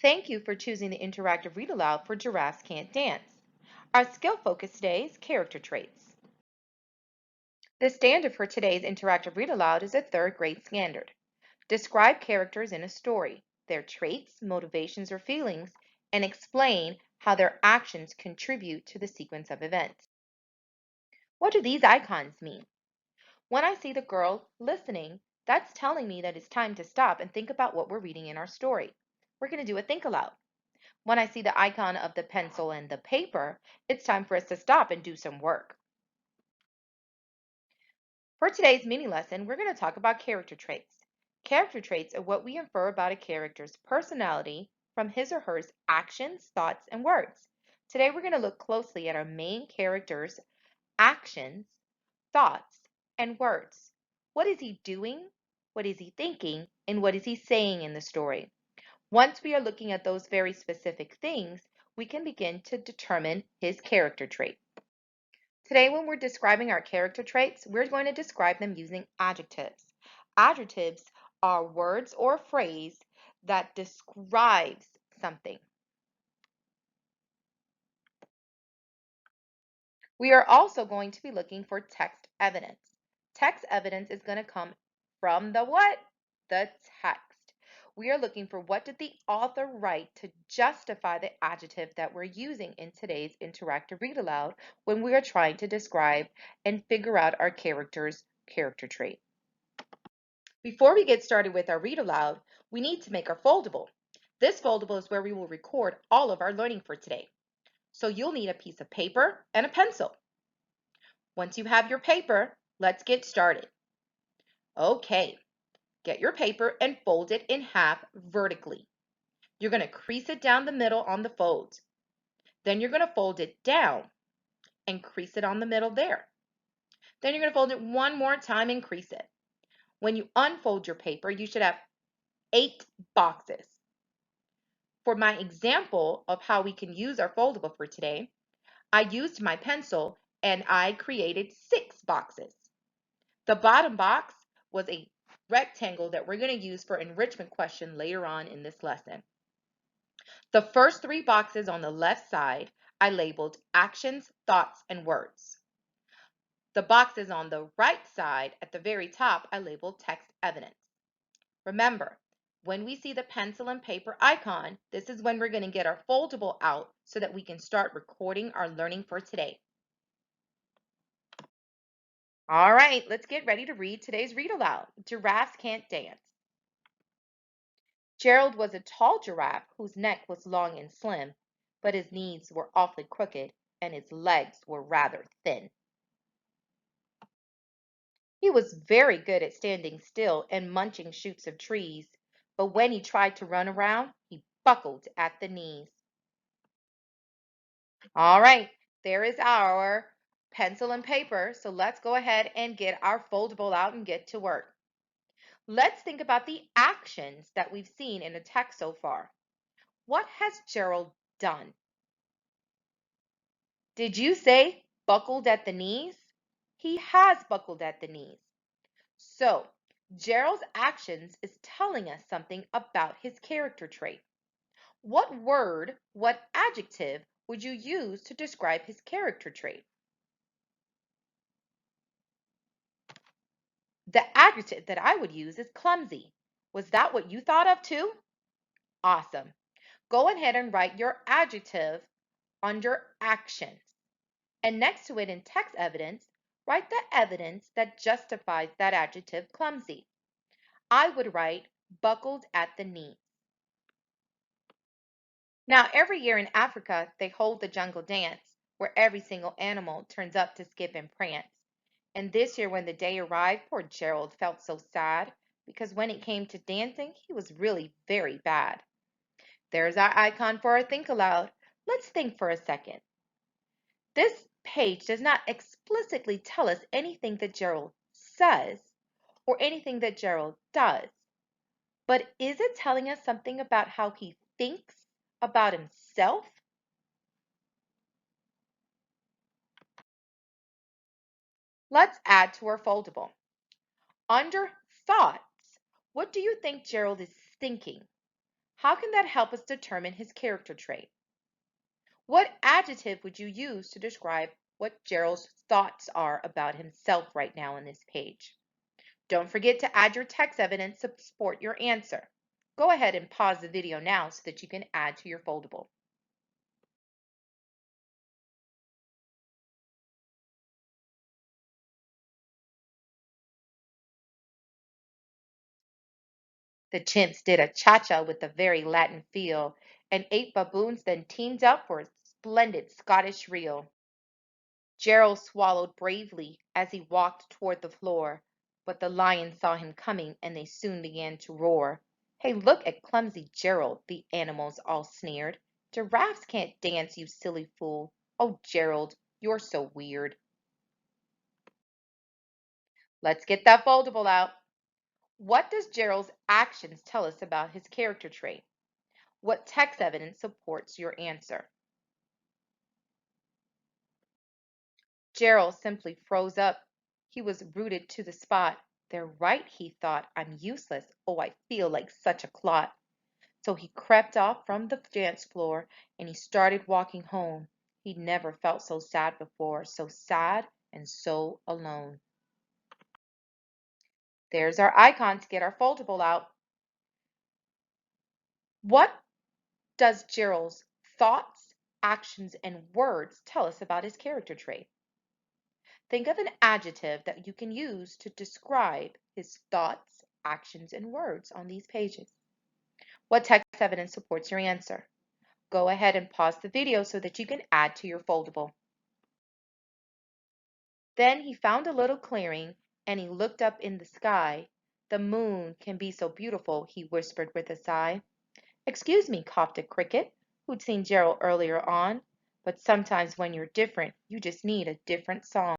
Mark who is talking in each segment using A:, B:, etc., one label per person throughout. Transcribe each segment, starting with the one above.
A: Thank you for choosing the interactive read aloud for Giraffes Can't Dance. Our skill focus today is character traits. The standard for today's interactive read aloud is a third grade standard. Describe characters in a story, their traits, motivations, or feelings, and explain how their actions contribute to the sequence of events. What do these icons mean? When I see the girl listening, that's telling me that it's time to stop and think about what we're reading in our story. We're going to do a think aloud. When I see the icon of the pencil and the paper, it's time for us to stop and do some work. For today's mini lesson, we're going to talk about character traits. Character traits are what we infer about a character's personality from his or her actions, thoughts, and words. Today, we're going to look closely at our main character's actions, thoughts, and words. What is he doing? What is he thinking? And what is he saying in the story? Once we are looking at those very specific things, we can begin to determine his character trait. Today, when we're describing our character traits, we're going to describe them using adjectives. Adjectives are words or phrase that describes something. We are also going to be looking for text evidence. Text evidence is going to come from the what? The text. We are looking for what did the author write to justify the adjective that we're using in today's interactive read aloud when we are trying to describe and figure out our character's character trait. Before we get started with our read aloud, we need to make our foldable. This foldable is where we will record all of our learning for today. So you'll need a piece of paper and a pencil. Once you have your paper, let's get started. Okay, get your paper and fold it in half vertically. You're going to crease it down the middle on the fold. Then you're going to fold it down and crease it on the middle there. Then you're going to fold it one more time and crease it. When you unfold your paper, you should have 8 boxes. For my example of how we can use our foldable for today, I used my pencil and I created 6 boxes. The bottom box was a rectangle that we're going to use for enrichment question later on in this lesson. The first 3 boxes on the left side, I labeled actions, thoughts, and words. The boxes on the right side at the very top, I labeled text evidence. Remember, when we see the pencil and paper icon, this is when we're going to get our foldable out so that we can start recording our learning for today. All right, let's get ready to read today's read aloud. Giraffes Can't Dance. Gerald was a tall giraffe whose neck was long and slim, but his knees were awfully crooked and his legs were rather thin. He was very good at standing still and munching shoots of trees, but when he tried to run around, he buckled at the knees. All right, there is our pencil and paper, so let's go ahead and get our foldable out and get to work. Let's think about the actions that we've seen in the text so far. What has Gerald done? Did you say buckled at the knees? He has buckled at the knees. So, Gerald's actions is telling us something about his character trait. What word, what adjective would you use to describe his character trait? The adjective that I would use is clumsy. Was that what you thought of too? Awesome. Go ahead and write your adjective under actions. And next to it in text evidence, write the evidence that justifies that adjective clumsy. I would write buckled at the knee. Now, every year in Africa, they hold the jungle dance where every single animal turns up to skip and prance. And this year, when the day arrived, poor Gerald felt so sad because when it came to dancing, he was really very bad. There's our icon for our think aloud. Let's think for a second. This page does not explicitly tell us anything that Gerald says or anything that Gerald does, but is it telling us something about how he thinks about himself? Let's add to our foldable. Under thoughts, what do you think Gerald is thinking? How can that help us determine his character trait? What adjective would you use to describe what Gerald's thoughts are about himself right now on this page? Don't forget to add your text evidence to support your answer. Go ahead and pause the video now so that you can add to your foldable. The chimps did a cha-cha with a very Latin feel, and 8 baboons then teamed up for a splendid Scottish reel. Gerald swallowed bravely as he walked toward the floor, but the lions saw him coming and they soon began to roar. Hey, look at clumsy Gerald, the animals all sneered. Giraffes can't dance, you silly fool. Oh, Gerald, you're so weird. Let's get that foldable out. What does Gerald's actions tell us about his character trait? What text evidence supports your answer? Gerald simply froze up. He was rooted to the spot. They're right, he thought. I'm useless. Oh, I feel like such a clot. So he crept off from the dance floor and he started walking home. He'd never felt so sad before, so sad and so alone. There's our icon to get our foldable out. What does Gerald's thoughts, actions, and words tell us about his character trait? Think of an adjective that you can use to describe his thoughts, actions, and words on these pages. What text evidence supports your answer? Go ahead and pause the video so that you can add to your foldable. Then he found a little clearing and he looked up in the sky. The moon can be so beautiful, he whispered with a sigh. Excuse me, coughed a cricket, who'd seen Gerald earlier on, but sometimes when you're different, you just need a different song.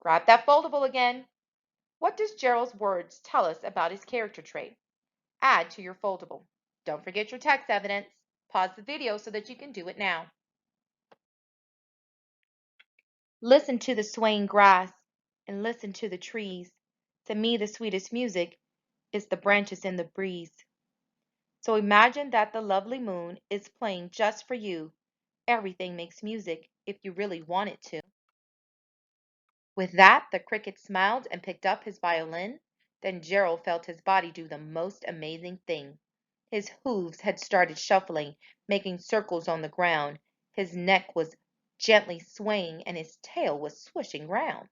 A: Grab that foldable again. What does Gerald's words tell us about his character trait? Add to your foldable. Don't forget your text evidence. Pause the video so that you can do it now. Listen to the swaying grass and listen to the trees. To me, the sweetest music is the branches in the breeze. So imagine that the lovely moon is playing just for you. Everything makes music if you really want it to. With that, the cricket smiled and picked up his violin. Then Gerald felt his body do the most amazing thing. His hooves had started shuffling, making circles on the ground. His neck was gently swaying and his tail was swishing round.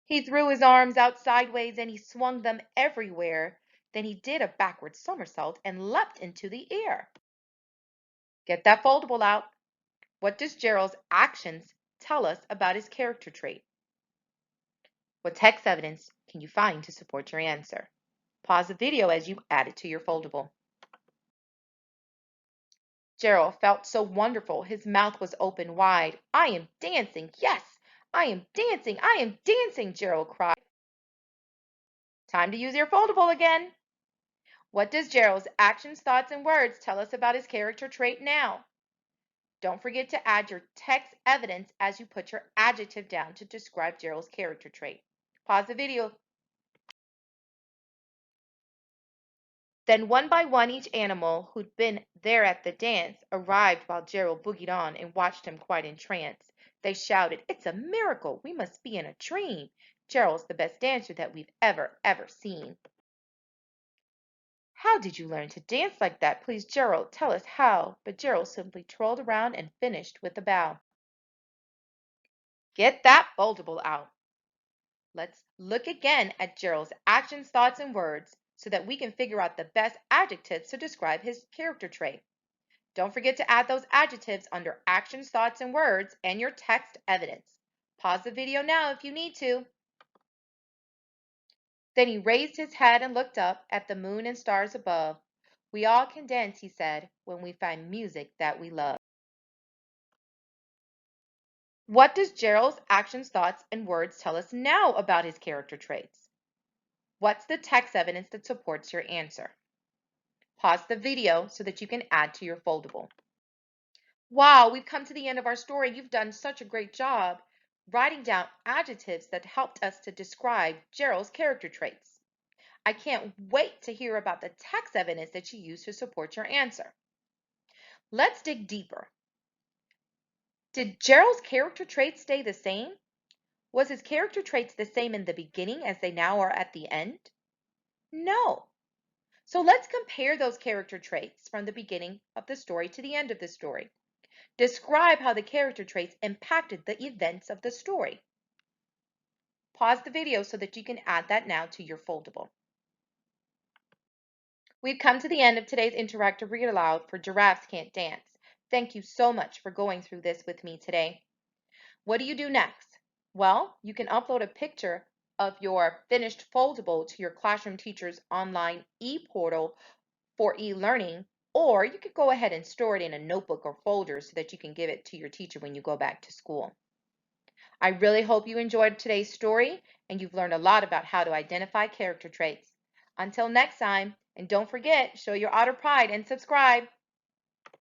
A: He threw his arms out sideways and he swung them everywhere. Then he did a backward somersault and leapt into the air. Get that foldable out. What does Gerald's actions tell us about his character trait? What text evidence can you find to support your answer? Pause the video as you add it to your foldable. Gerald felt so wonderful. His mouth was open wide. I am dancing. Yes, I am dancing. I am dancing, Gerald cried. Time to use your foldable again. What does Gerald's actions, thoughts, and words tell us about his character trait now? Don't forget to add your text evidence as you put your adjective down to describe Gerald's character trait. Pause the video. Then one by one each animal who'd been there at the dance arrived while Gerald boogied on and watched him quite entranced. They shouted, "It's a miracle! We must be in a dream! Gerald's the best dancer that we've ever seen." "How did you learn to dance like that? Please, Gerald, tell us how." But Gerald simply twirled around and finished with a bow. Get that foldable out. Let's look again at Gerald's actions, thoughts, and words so that we can figure out the best adjectives to describe his character trait. Don't forget to add those adjectives under actions, thoughts, and words and your text evidence. Pause the video now if you need to. Then he raised his head and looked up at the moon and stars above. We all can dance, he said, when we find music that we love. What does Gerald's actions, thoughts, and words tell us now about his character traits? What's the text evidence that supports your answer? Pause the video so that you can add to your foldable. Wow, we've come to the end of our story. You've done such a great job writing down adjectives that helped us to describe Gerald's character traits. I can't wait to hear about the text evidence that you use to support your answer. Let's dig deeper. Did Gerald's character traits stay the same? Was his character traits the same in the beginning as they now are at the end? No. So let's compare those character traits from the beginning of the story to the end of the story. Describe how the character traits impacted the events of the story. Pause the video so that you can add that now to your foldable. We've come to the end of today's interactive read aloud for Giraffes Can't Dance. Thank you so much for going through this with me today. What do you do next? Well, you can upload a picture of your finished foldable to your classroom teacher's online e-portal for e-learning, or you could go ahead and store it in a notebook or folder so that you can give it to your teacher when you go back to school. I really hope you enjoyed today's story and you've learned a lot about how to identify character traits. Until next time, and don't forget, show your otter pride and subscribe.